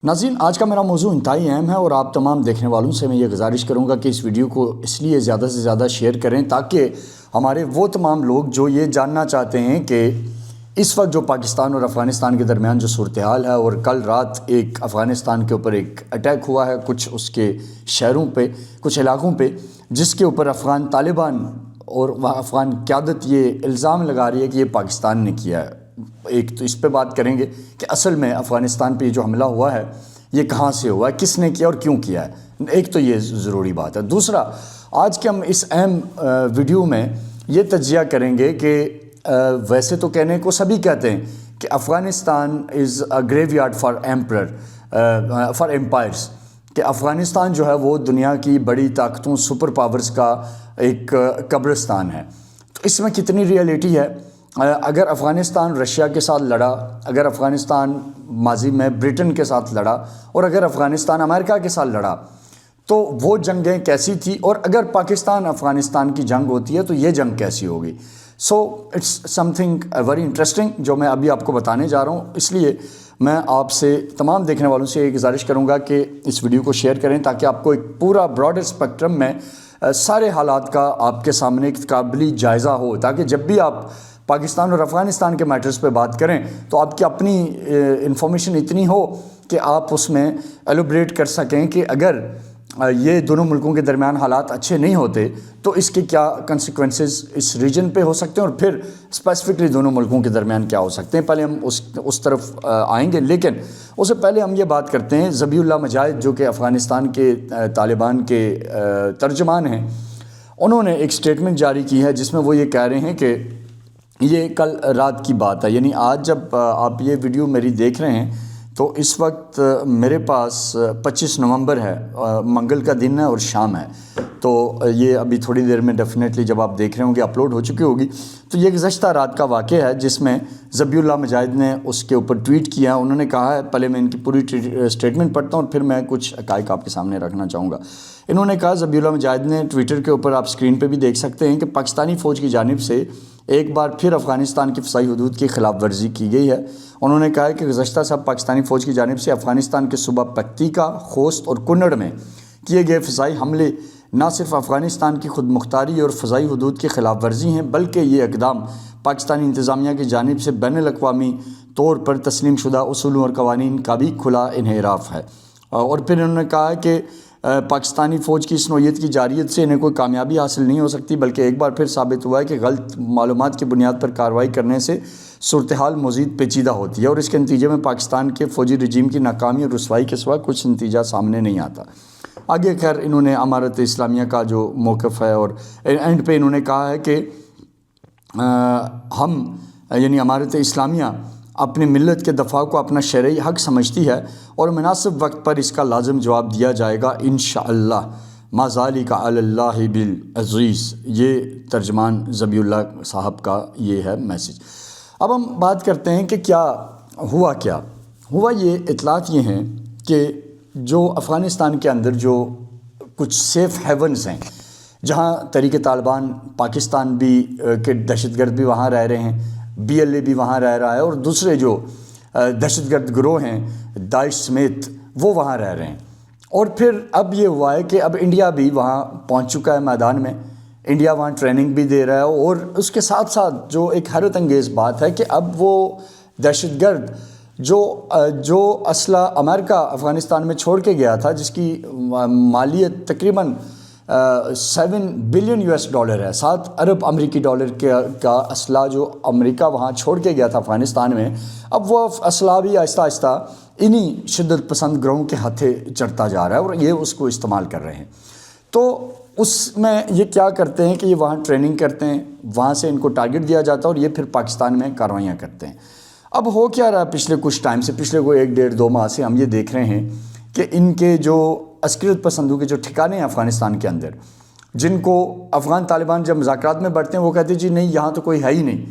ناظرین، آج کا میرا موضوع انتہائی اہم ہے اور آپ تمام دیکھنے والوں سے میں یہ گزارش کروں گا کہ اس ویڈیو کو اس لیے زیادہ سے زیادہ شیئر کریں تاکہ ہمارے وہ تمام لوگ جو یہ جاننا چاہتے ہیں کہ اس وقت جو پاکستان اور افغانستان کے درمیان جو صورتحال ہے، اور کل رات ایک افغانستان کے اوپر ایک اٹیک ہوا ہے کچھ اس کے شہروں پہ، کچھ علاقوں پہ، جس کے اوپر افغان طالبان اور افغان قیادت یہ الزام لگا رہی ہے کہ یہ پاکستان نے کیا ہے۔ ایک تو اس پہ بات کریں گے کہ اصل میں افغانستان پہ جو حملہ ہوا ہے یہ کہاں سے ہوا ہے، کس نے کیا اور کیوں کیا ہے، ایک تو یہ ضروری بات ہے۔ دوسرا، آج کے ہم اس اہم ویڈیو میں یہ تجزیہ کریں گے کہ ویسے تو کہنے کو سبھی کہتے ہیں کہ افغانستان از اے گریو یارڈ فار ایمپائرس، کہ افغانستان جو ہے وہ دنیا کی بڑی طاقتوں سپر پاورز کا ایک قبرستان ہے۔ تو اس میں کتنی ریئلٹی ہے؟ اگر افغانستان رشیا کے ساتھ لڑا، اگر افغانستان ماضی میں برٹن کے ساتھ لڑا، اور اگر افغانستان امریکہ کے ساتھ لڑا تو وہ جنگیں کیسی تھی، اور اگر پاکستان افغانستان کی جنگ ہوتی ہے تو یہ جنگ کیسی ہوگی؟ So it's something very interesting جو میں ابھی آپ کو بتانے جا رہا ہوں۔ اس لیے میں آپ سے تمام دیکھنے والوں سے یہ گزارش کروں گا کہ اس ویڈیو کو شیئر کریں تاکہ آپ کو ایک پورا براڈر اسپیکٹرم میں سارے حالات کا آپ کے سامنے ایک قابلی جائزہ ہو، تاکہ جب بھی آپ پاکستان اور افغانستان کے میٹرز پہ بات کریں تو آپ کی اپنی انفارمیشن اتنی ہو کہ آپ اس میں ایلوبریٹ کر سکیں کہ اگر یہ دونوں ملکوں کے درمیان حالات اچھے نہیں ہوتے تو اس کے کیا کنسیکوینسز اس ریجن پہ ہو سکتے ہیں، اور پھر اسپیسیفکلی دونوں ملکوں کے درمیان کیا ہو سکتے ہیں۔ پہلے ہم اس طرف آئیں گے، لیکن اس سے پہلے ہم یہ بات کرتے ہیں ذبیح اللہ مجاہد جو کہ افغانستان کے طالبان کے ترجمان ہیں۔ انہوں نے ایک سٹیٹمنٹ جاری کی ہے جس میں وہ یہ کہہ رہے ہیں کہ یہ کل رات کی بات ہے، یعنی آج جب آپ یہ ویڈیو میری دیکھ رہے ہیں تو اس وقت میرے پاس 25 نومبر ہے، منگل کا دن ہے اور شام ہے، تو یہ ابھی تھوڑی دیر میں ڈیفینیٹلی جب آپ دیکھ رہے ہوں گے اپلوڈ ہو چکی ہوگی۔ تو یہ گزشتہ رات کا واقعہ ہے جس میں ذبیح اللہ مجاہد نے اس کے اوپر ٹویٹ کیا۔ انہوں نے کہا ہے، پہلے میں ان کی پوری سٹیٹمنٹ پڑھتا ہوں اور پھر میں کچھ حقائق آپ کے سامنے رکھنا چاہوں گا۔ انہوں نے کہا، ذبیح اللہ مجاہد نے ٹویٹر کے اوپر، آپ اسکرین پہ بھی دیکھ سکتے ہیں، کہ پاکستانی فوج کی جانب سے ایک بار پھر افغانستان کی فضائی حدود کی خلاف ورزی کی گئی ہے۔ انہوں نے کہا کہ گزشتہ سب پاکستانی فوج کی جانب سے افغانستان کے صوبہ پکتیکا، خوست اور کنڑ میں کیے گئے فضائی حملے نہ صرف افغانستان کی خود مختاری اور فضائی حدود کی خلاف ورزی ہیں، بلکہ یہ اقدام پاکستانی انتظامیہ کی جانب سے بین الاقوامی طور پر تسلیم شدہ اصولوں اور قوانین کا بھی کھلا انحراف ہے۔ اور پھر انہوں نے کہا کہ پاکستانی فوج کی اس نوعیت کی جارحیت سے انہیں کوئی کامیابی حاصل نہیں ہو سکتی، بلکہ ایک بار پھر ثابت ہوا ہے کہ غلط معلومات کی بنیاد پر کارروائی کرنے سے صورتحال مزید پیچیدہ ہوتی ہے، اور اس کے نتیجے میں پاکستان کے فوجی رجیم کی ناکامی اور رسوائی کے سوا کچھ نتیجہ سامنے نہیں آتا۔ آگے خیر انہوں نے امارت اسلامیہ کا جو موقف ہے، اور اینڈ پہ انہوں نے کہا ہے کہ ہم یعنی امارت اسلامیہ اپنی ملت کے دفاع کو اپنا شرعی حق سمجھتی ہے اور مناسب وقت پر اس کا لازم جواب دیا جائے گا انشاءاللہ، ما ذالک علی اللہ بالعزیز۔ یہ ترجمان ذبیح اللہ صاحب کا یہ ہے میسج۔ اب ہم بات کرتے ہیں کہ کیا ہوا۔ یہ اطلاعات یہ ہیں کہ جو افغانستان کے اندر جو کچھ سیف ہیونز ہیں، جہاں تحریک طالبان پاکستان بھی کہ دہشت گرد بھی وہاں رہ رہے ہیں، BLA بھی وہاں رہ رہا ہے، اور دوسرے جو دہشت گرد گروہ ہیں داعش سمیت وہ وہاں رہ رہے ہیں۔ اور پھر اب یہ ہوا ہے کہ اب انڈیا بھی وہاں پہنچ چکا ہے میدان میں، انڈیا وہاں ٹریننگ بھی دے رہا ہے، اور اس کے ساتھ ساتھ جو ایک حیرت انگیز بات ہے کہ اب وہ دہشت گرد جو اسلحہ امریکہ افغانستان میں چھوڑ کے گیا تھا، جس کی مالیت تقریباً $7 بلین ہے، 7 ارب امریکی ڈالر کا اسلحہ جو امریکہ وہاں چھوڑ کے گیا تھا افغانستان میں، اب وہ اسلحہ بھی آہستہ آہستہ انہی شدت پسند گروہوں کے ہاتھے چڑھتا جا رہا ہے، اور یہ اس کو استعمال کر رہے ہیں۔ تو اس میں یہ کیا کرتے ہیں کہ یہ وہاں ٹریننگ کرتے ہیں، وہاں سے ان کو ٹارگٹ دیا جاتا ہے، اور یہ پھر پاکستان میں کارروائیاں کرتے ہیں۔ اب ہو کیا رہا ہے پچھلے کچھ ٹائم سے، پچھلے کوئی 1-1.5-2 ماہ سے ہم یہ دیکھ رہے ہیں کہ ان کے جو عسکریت پسندوں کے جو ٹھکانے ہیں افغانستان کے اندر، جن کو افغان طالبان جب مذاکرات میں بیٹھتے ہیں وہ کہتے ہیں جی نہیں یہاں تو کوئی ہے ہی نہیں،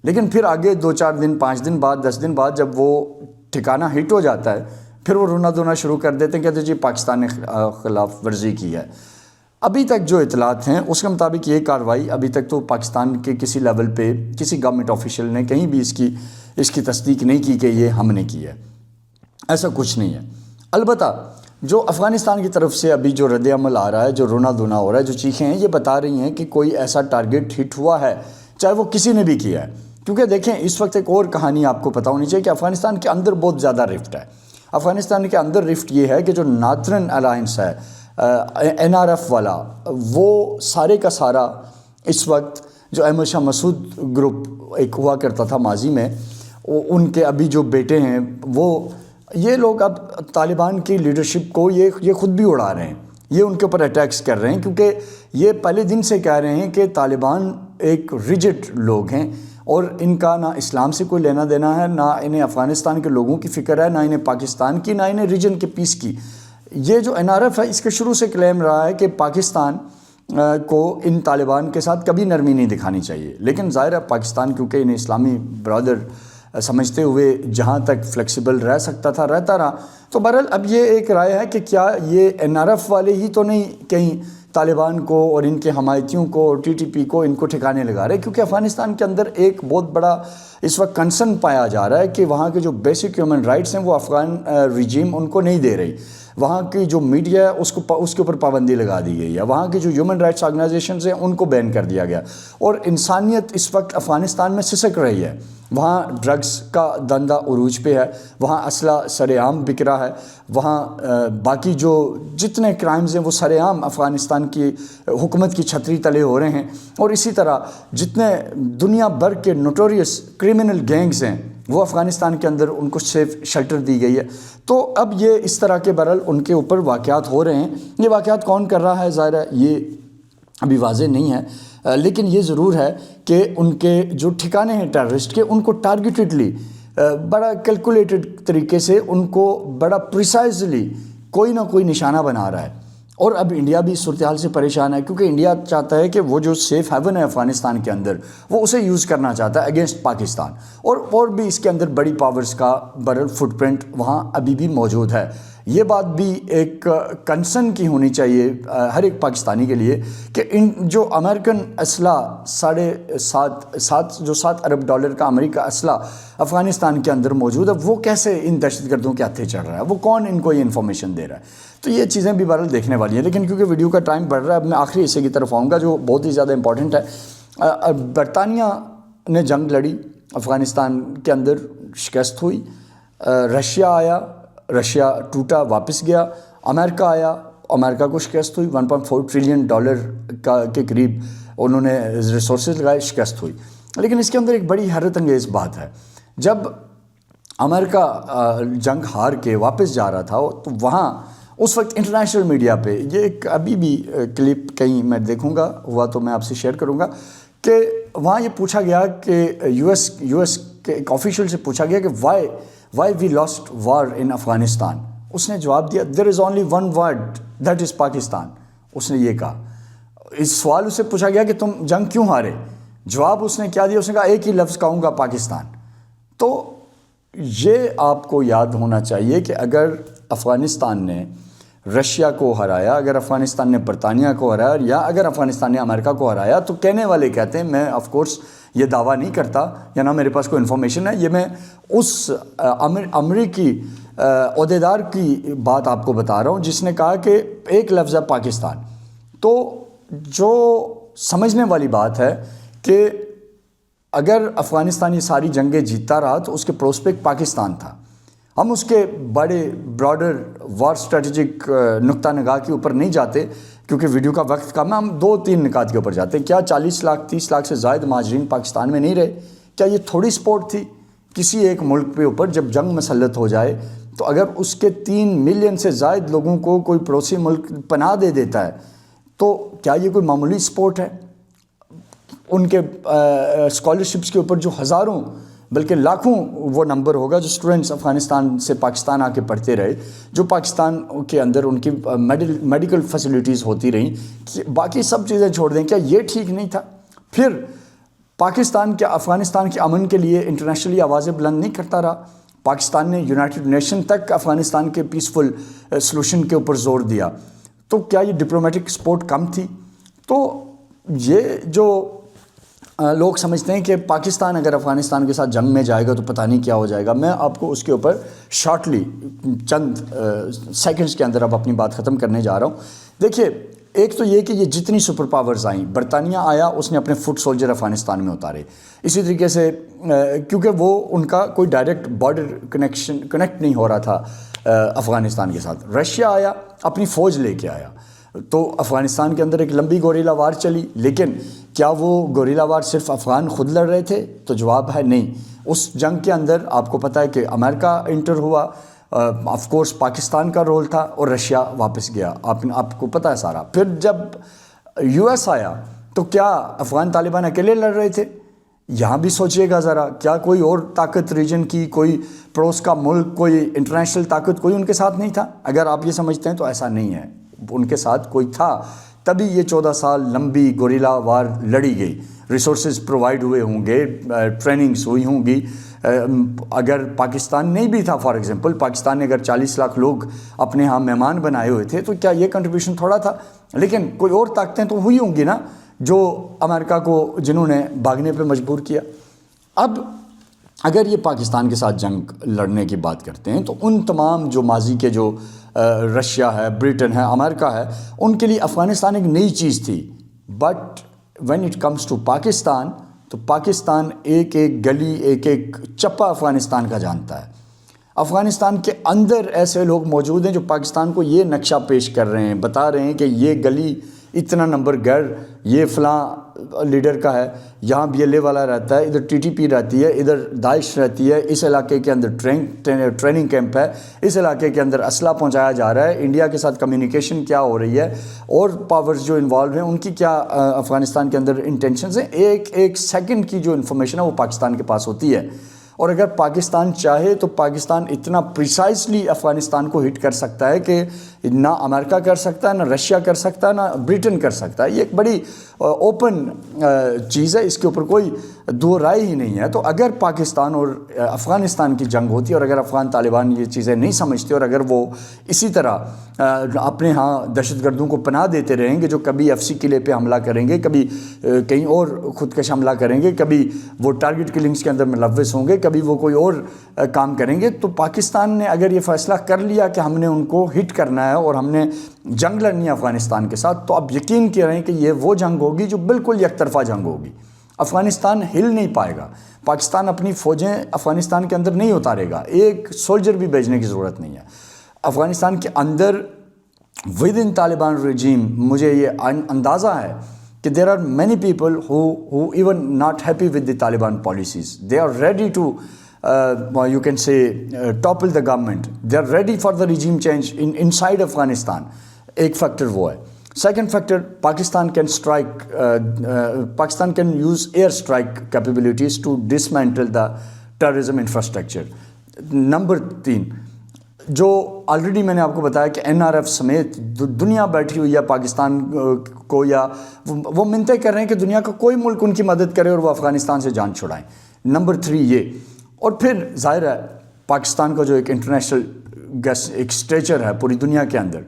لیکن پھر آگے 2-4 دن 5 دن بعد 10 دن بعد جب وہ ٹھکانہ ہٹ ہو جاتا ہے پھر وہ رونا دھونا شروع کر دیتے ہیں، کہتے ہیں جی پاکستان نے خلاف ورزی کی ہے۔ ابھی تک جو اطلاعات ہیں اس کے مطابق یہ کارروائی ابھی تک تو پاکستان کے کسی لیول پہ کسی گورنمنٹ آفیشیل نے کہیں بھی اس کی تصدیق نہیں کی کہ یہ ہم نے کی ہے، ایسا کچھ نہیں ہے۔ البتہ جو افغانستان کی طرف سے ابھی جو رد عمل آ رہا ہے، جو رونا دھونا ہو رہا ہے، جو چیخیں ہیں، یہ بتا رہی ہیں کہ کوئی ایسا ٹارگٹ ہٹ ہوا ہے، چاہے وہ کسی نے بھی کیا ہے۔ کیونکہ دیکھیں اس وقت ایک اور کہانی آپ کو پتہ ہونی چاہیے کہ افغانستان کے اندر بہت زیادہ رفٹ ہے۔ افغانستان کے اندر رفٹ یہ ہے کہ جو نارتھرن الائنس ہے NRF والا، وہ سارے کا سارا اس وقت جو احمد شاہ مسعود گروپ ایک ہوا کرتا تھا ماضی میں، ان کے ابھی جو بیٹے ہیں، وہ یہ لوگ اب طالبان کی لیڈرشپ کو یہ خود بھی اڑا رہے ہیں، یہ ان کے اوپر اٹیکس کر رہے ہیں، کیونکہ یہ پہلے دن سے کہہ رہے ہیں کہ طالبان ایک ریجڈ لوگ ہیں اور ان کا نہ اسلام سے کوئی لینا دینا ہے، نہ انہیں افغانستان کے لوگوں کی فکر ہے، نہ انہیں پاکستان کی، نہ انہیں ریجن کے پیس کی۔ یہ جو NRF ہے، اس کے شروع سے کلیم رہا ہے کہ پاکستان کو ان طالبان کے ساتھ کبھی نرمی نہیں دکھانی چاہیے، لیکن ظاہر ہے پاکستان کیونکہ انہیں اسلامی برادر سمجھتے ہوئے جہاں تک فلیکسیبل رہ سکتا تھا رہتا رہا۔ تو بہرحال اب یہ ایک رائے ہے کہ کیا یہ NRF والے ہی تو نہیں کہیں طالبان کو اور ان کے حمایتیوں کو اور TTP کو ان کو ٹھکانے لگا رہے، کیونکہ افغانستان کے اندر ایک بہت بڑا اس وقت کنسرن پایا جا رہا ہے کہ وہاں کے جو بیسک ہیومن رائٹس ہیں وہ افغان ریجیم ان کو نہیں دے رہی، وہاں کی جو میڈیا ہے اس کے اوپر پابندی لگا دی گئی ہے، وہاں کی جو ہیومن رائٹس آرگنائزیشنز ہیں ان کو بین کر دیا گیا، اور انسانیت اس وقت افغانستان میں سسک رہی ہے۔ وہاں ڈرگز کا دھندا عروج پہ ہے، وہاں اسلحہ سر عام بک رہا ہے، وہاں باقی جو جتنے کرائمز ہیں وہ سر عام افغانستان کی حکومت کی چھتری تلے ہو رہے ہیں، اور اسی طرح جتنے دنیا بھر کے نوٹوریس کرمنل گینگز ہیں وہ افغانستان کے اندر ان کو سیف شیلٹر دی گئی ہے۔ تو اب یہ اس طرح کے بہرحال ان کے اوپر واقعات ہو رہے ہیں۔ یہ واقعات کون کر رہا ہے ظاہر ہے یہ ابھی واضح نہیں ہے، لیکن یہ ضرور ہے کہ ان کے جو ٹھکانے ہیں ٹیررسٹ کے، ان کو ٹارگیٹڈلی بڑا کیلکولیٹڈ طریقے سے ان کو بڑا پریسائزلی کوئی نہ کوئی نشانہ بنا رہا ہے۔ اور اب انڈیا بھی اس صورتحال سے پریشان ہے، کیونکہ انڈیا چاہتا ہے کہ وہ جو سیف ہیون ہے افغانستان کے اندر وہ اسے یوز کرنا چاہتا ہے اگینسٹ پاکستان، اور بھی اس کے اندر بڑی پاورز کا بہرحال فٹ پرنٹ وہاں ابھی بھی موجود ہے۔ یہ بات بھی ایک کنسرن کی ہونی چاہیے ہر ایک پاکستانی کے لیے کہ ان جو امریکن اسلحہ $7 ارب کا امریکہ اسلحہ افغانستان کے اندر موجود ہے، وہ کیسے ان دہشت گردوں کے ہاتھے چڑھ رہا ہے، وہ کون ان کو یہ انفارمیشن دے رہا ہے۔ تو یہ چیزیں بھی بہرحال دیکھنے والی ہیں، لیکن کیونکہ ویڈیو کا ٹائم بڑھ رہا ہے اب میں آخری حصے کی طرف آؤں گا جو بہت ہی زیادہ امپورٹنٹ ہے۔ برطانیہ نے جنگ لڑی، افغانستان کے اندر شکست ہوئی، رشیا آیا، رشیا ٹوٹا واپس گیا، امریکہ آیا، امریکہ کو شکست ہوئی، $1.4 ٹریلین کے قریب انہوں نے ریسورسز لگائے، شکست ہوئی۔ لیکن اس کے اندر ایک بڑی حیرت انگیز بات ہے، جب امریکہ جنگ ہار کے واپس جا رہا تھا تو وہاں اس وقت انٹرنیشنل میڈیا پہ یہ ایک ابھی بھی کلپ کہیں میں دیکھوں گا، ہوا تو میں آپ سے شیئر کروں گا، کہ وہاں یہ پوچھا گیا کہ یو ایس کے ایک آفیشیل سے پوچھا گیا کہ why we lost war in Afghanistan. اس نے جواب دیا there is only one word that is Pakistan. اس نے یہ کہا، اس سوال اس سے پوچھا گیا کہ تم جنگ کیوں ہارے، جواب اس نے کیا دیا، اس نے کہا ایک ہی لفظ کہوں گا، پاکستان۔ تو یہ آپ کو یاد ہونا چاہیے کہ اگر افغانستان نے رشیا کو ہرایا، اگر افغانستان نے برطانیہ کو ہرایا، یا اگر افغانستان نے امریکہ کو ہرایا، تو کہنے والے کہتے ہیں، میں آف کورس یہ دعویٰ نہیں کرتا یا نہ میرے پاس کوئی انفارمیشن ہے، یہ میں اس امریکی عہدیدار کی بات آپ کو بتا رہا ہوں جس نے کہا کہ ایک لفظ ہے پاکستان۔ تو جو سمجھنے والی بات ہے کہ اگر افغانستان یہ ساری جنگیں جیتتا رہا تو اس کے پروسپیکٹ پاکستان تھا۔ ہم اس کے بڑے براڈر وار اسٹریٹجک نقطہ نگاہ کے اوپر نہیں جاتے کیونکہ ویڈیو کا وقت کم ہے، ہم 2-3 نکات کے اوپر جاتے ہیں۔ کیا 40 لاکھ 30 لاکھ سے زائد مہاجرین پاکستان میں نہیں رہے؟ کیا یہ تھوڑی سپورٹ تھی کسی ایک ملک کے اوپر؟ جب جنگ مسلط ہو جائے تو اگر اس کے 3 ملین سے زائد لوگوں کو کوئی پڑوسی ملک پناہ دے دیتا ہے تو کیا یہ کوئی معمولی سپورٹ ہے؟ ان کے اسکالرشپس کے اوپر جو ہزاروں بلکہ لاکھوں وہ نمبر ہوگا جو اسٹوڈنٹس افغانستان سے پاکستان آ کے پڑھتے رہے، جو پاکستان کے اندر ان کی میڈیکل فیسلٹیز ہوتی رہیں، باقی سب چیزیں چھوڑ دیں، کیا یہ ٹھیک نہیں تھا؟ پھر پاکستان کیا افغانستان کے امن کے لیے انٹرنیشنلی آوازیں بلند نہیں کرتا رہا؟ پاکستان نے یونائٹڈ نیشن تک افغانستان کے پیسفل سلوشن کے اوپر زور دیا، تو کیا یہ ڈپلومیٹک سپورٹ کم تھی؟ تو یہ جو لوگ سمجھتے ہیں کہ پاکستان اگر افغانستان کے ساتھ جنگ میں جائے گا تو پتہ نہیں کیا ہو جائے گا. میں آپ کو اس کے اوپر شارٹلی چند سیکنڈز کے اندر اب اپنی بات ختم کرنے جا رہا ہوں. دیکھیے ایک تو یہ کہ یہ جتنی سپر پاورز آئیں, برطانیہ آیا, اس نے اپنے فٹ سولجر افغانستان میں اتارے. اسی طریقے سے کیونکہ وہ ان کا کوئی ڈائریکٹ بارڈر کنیکٹ نہیں ہو رہا تھا افغانستان کے ساتھ. رشیا آیا, اپنی فوج لے کے آیا, تو افغانستان کے اندر ایک لمبی گوریلا وار چلی. لیکن کیا وہ گوریلا وار صرف افغان خود لڑ رہے تھے؟ تو جواب ہے نہیں. اس جنگ کے اندر آپ کو پتہ ہے کہ امریکہ انٹر ہوا, آف کورس پاکستان کا رول تھا, اور رشیا واپس گیا. آپ کو پتہ ہے سارا. پھر جب یو ایس آیا تو کیا افغان طالبان اکیلے لڑ رہے تھے؟ یہاں بھی سوچئے گا ذرا, کیا کوئی اور طاقت ریجن کی, کوئی پڑوس کا ملک, کوئی انٹرنیشنل طاقت کوئی ان کے ساتھ نہیں تھا؟ اگر آپ یہ سمجھتے ہیں تو ایسا نہیں ہے, ان کے ساتھ کوئی تھا, تبھی یہ 14 سال لمبی گوریلا وار لڑی گئی. ریسورسز پرووائڈ ہوئے ہوں گے, ٹریننگز ہوئی ہوں گی. اگر پاکستان نہیں بھی تھا, فار ایگزامپل پاکستان نے اگر 40 لاکھ لوگ اپنے ہاں مہمان بنائے ہوئے تھے, تو کیا یہ کنٹریبیوشن تھوڑا تھا؟ لیکن کوئی اور طاقتیں تو ہوئی ہوں گی نا, جو امریکہ کو جنہوں نے بھاگنے پہ مجبور کیا. اب اگر یہ پاکستان کے ساتھ جنگ لڑنے کی بات کرتے ہیں تو ان تمام جو ماضی کے جو رشیا ہے, برٹن ہے, امریکہ ہے, ان کے لیے افغانستان ایک نئی چیز تھی. But when it comes to Pakistan, تو پاکستان ایک ایک گلی, ایک ایک چپا افغانستان کا جانتا ہے. افغانستان کے اندر ایسے لوگ موجود ہیں جو پاکستان کو یہ نقشہ پیش کر رہے ہیں, بتا رہے ہیں کہ یہ گلی اتنا نمبر گھر یہ فلاں لیڈر کا ہے, یہاں بی ایل اے والا رہتا ہے, ادھر ٹی ٹی پی رہتی ہے, ادھر داعش رہتی ہے, اس علاقے کے اندر ٹریننگ کیمپ ہے, اس علاقے کے اندر اسلحہ پہنچایا جا رہا ہے, انڈیا کے ساتھ کمیونیکیشن کیا ہو رہی ہے, اور پاورز جو انوالو ہیں ان کی کیا افغانستان کے اندر انٹینشنز ہیں. ایک ایک سیکنڈ کی جو انفارمیشن ہے وہ پاکستان کے پاس ہوتی ہے. اور اگر پاکستان چاہے تو پاکستان اتنا پریسائزلی افغانستان کو ہٹ کر سکتا ہے کہ نہ امریکہ کر سکتا ہے, نہ رشیا کر سکتا ہے, نہ برٹن کر سکتا ہے. یہ ایک بڑی اوپن چیز ہے, اس کے اوپر کوئی دو رائے ہی نہیں ہے. تو اگر پاکستان اور افغانستان کی جنگ ہوتی ہے, اور اگر افغان طالبان یہ چیزیں نہیں سمجھتے, اور اگر وہ اسی طرح اپنے ہاں دہشت گردوں کو پناہ دیتے رہیں گے, جو کبھی ایف سی قلعے پہ حملہ کریں گے, کبھی کہیں اور خودکش حملہ کریں گے, کبھی وہ ٹارگٹ کلنگز کے اندر ملوث ہوں گے, کبھی وہ کوئی اور کام کریں گے, تو پاکستان نے اگر یہ فیصلہ کر لیا کہ ہم نے ان کو ہٹ کرنا ہے اور ہم نے جنگ لڑنی ہے افغانستان کے ساتھ, تو اب یقین کریں کہ یہ وہ جنگ ہوگی جو بالکل یک طرفہ جنگ ہوگی. افغانستان ہل نہیں پائے گا. پاکستان اپنی فوجیں افغانستان کے اندر نہیں اتارے گا, ایک سولجر بھی بھیجنے کی ضرورت نہیں ہے. افغانستان کے اندر ود ان طالبان ریجیم مجھے یہ اندازہ ہے کہ there are many people who even not happy with the Taliban policies. They are ready to you can say topple the government. They are ready for the regime change inside Afghanistan. ایک factor وہ ہے. Second factor, Pakistan can use air strike capabilities to dismantle the terrorism infrastructure. Number 3, جو already میں نے آپ کو بتایا کہ این آر ایف سمیت دنیا بیٹھی ہوئی ہے پاکستان کو, یا وہ منتیں کر رہے ہیں کہ دنیا کا کوئی ملک ان کی مدد کرے اور وہ افغانستان سے جان چھڑائیں. نمبر 3 یہ. اور پھر ظاہر ہے پاکستان کا جو ایک انٹرنیشنل ایک اسٹیچر ہے پوری دنیا کے اندر,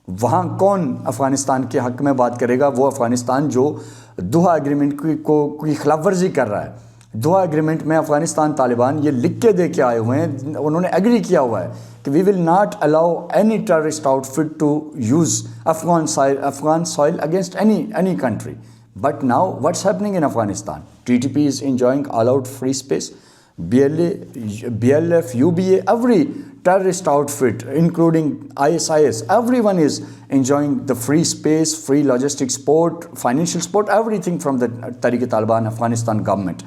وہاں کون افغانستان کے حق میں بات کرے گا؟ وہ افغانستان جو دوحہ ایگریمنٹ کی خلاف ورزی کر رہا ہے. دوحہ ایگریمنٹ میں افغانستان طالبان یہ لکھ کے دے کے آئے ہوئے ہیں, انہوں نے ایگری کیا ہوا ہے کہ we will not allow any terrorist outfit to use Afghan soil against any country. But now what's happening in Afghanistan? T T P is enjoying all out free space, BLF, UBA, every terrorist outfit, including ISIS, everyone is enjoying the free space, free logistic support, financial support, everything from the Tehrik-e-Taliban Afghanistan government.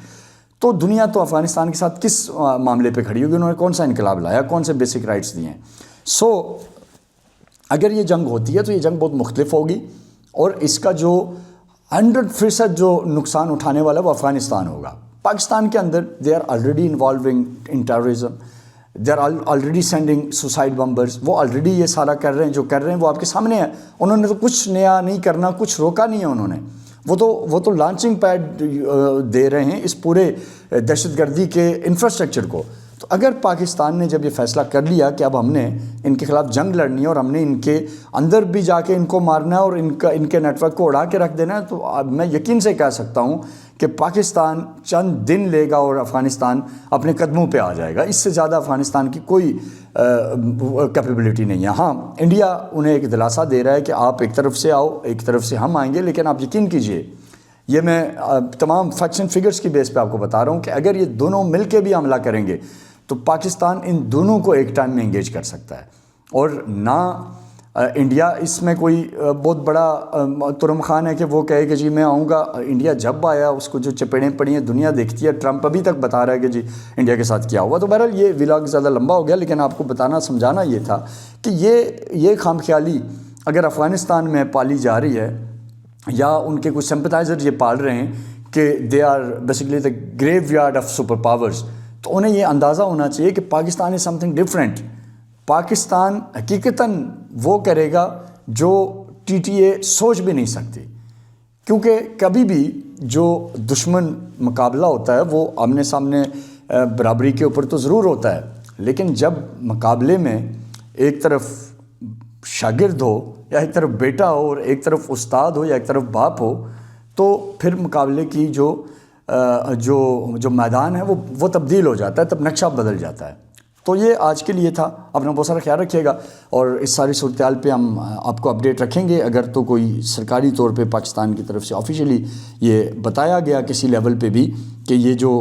تو دنیا تو افغانستان کے ساتھ کس معاملے پہ کھڑی ہوگی؟ انہوں نے کون سا انقلاب لایا, کون سے بیسک رائٹس دیے ہیں؟ سو اگر یہ جنگ ہوتی ہے تو یہ جنگ بہت مختلف ہوگی, اور اس کا جو 100% جو نقصان اٹھانے والا وہ افغانستان ہوگا. پاکستان کے اندر they are already involving in terrorism, they are already sending suicide bombers. وہ آلریڈی یہ سارا کر رہے ہیں, جو کر رہے ہیں وہ آپ کے سامنے ہے. انہوں نے تو کچھ نیا نہیں کرنا, کچھ روکا نہیں ہے انہوں نے. وہ تو لانچنگ پیڈ دے رہے ہیں اس پورے دہشت گردی کے انفراسٹرکچر کو. تو تو اگر پاکستان نے جب یہ فیصلہ کر لیا کہ اب ہم نے ان کے خلاف جنگ لڑنی ہے اور ہم نے ان کے اندر بھی جا کے ان کو مارنا ہے اور ان کے نیٹ ورک کو اڑا کے رکھ دینا ہے، تو اب میں یقین سے کہہ سکتا ہوں کہ پاکستان چند دن لے گا اور افغانستان اپنے قدموں پہ آ جائے گا۔ اس سے زیادہ افغانستان کی کوئی کیپیبلٹی نہیں ہے۔ ہاں، انڈیا انہیں ایک دلاسا دے رہا ہے کہ آپ ایک طرف سے آؤ، ایک طرف سے ہم آئیں گے، لیکن آپ یقین کیجئے، یہ میں تمام فیکٹس اینڈ فگرز کی بیس پہ آپ کو بتا رہا ہوں کہ اگر یہ دونوں مل کے بھی حملہ کریں گے تو پاکستان ان دونوں کو ایک ٹائم میں انگیج کر سکتا ہے، اور نہ انڈیا اس میں کوئی بہت بڑا ترم خان ہے کہ وہ کہے کہ جی میں آؤں گا۔ انڈیا جب آیا، اس کو جو چپیڑیں پڑی ہیں دنیا دیکھتی ہے، ٹرمپ ابھی تک بتا رہا ہے کہ جی انڈیا کے ساتھ کیا ہوا۔ تو بہرحال یہ ولاگ زیادہ لمبا ہو گیا، لیکن آپ کو بتانا سمجھانا یہ تھا کہ یہ خام خیالی اگر افغانستان میں پالی جا رہی ہے، یا ان کے کچھ سمپتائزر یہ پال رہے ہیں کہ they are basically the graveyard of super powers, تو انہیں یہ اندازہ ہونا چاہیے کہ Pakistan is something different. Pakistan حقیقتاً وہ کرے گا جو ٹی ٹی اے سوچ بھی نہیں سکتی، کیونکہ کبھی بھی جو دشمن مقابلہ ہوتا ہے وہ آمنے سامنے برابری کے اوپر تو ضرور ہوتا ہے، لیکن جب مقابلے میں ایک طرف شاگرد ہو یا ایک طرف بیٹا ہو اور ایک طرف استاد ہو یا ایک طرف باپ ہو، تو پھر مقابلے کی جو میدان ہے وہ تبدیل ہو جاتا ہے، تب نقشہ بدل جاتا ہے۔ تو یہ آج کے لیے تھا، اپنا بہت سارا خیال رکھیے گا، اور اس ساری صورتحال پہ ہم آپ کو اپڈیٹ رکھیں گے۔ اگر تو کوئی سرکاری طور پہ پاکستان کی طرف سے آفیشیلی یہ بتایا گیا کسی لیول پہ بھی کہ یہ جو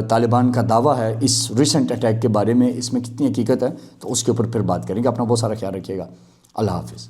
طالبان کا دعویٰ ہے اس ریسنٹ اٹیک کے بارے میں، اس میں کتنی حقیقت ہے، تو اس کے اوپر پھر بات کریں گے۔ اپنا بہت سارا خیال رکھیے گا۔ اللہ حافظ۔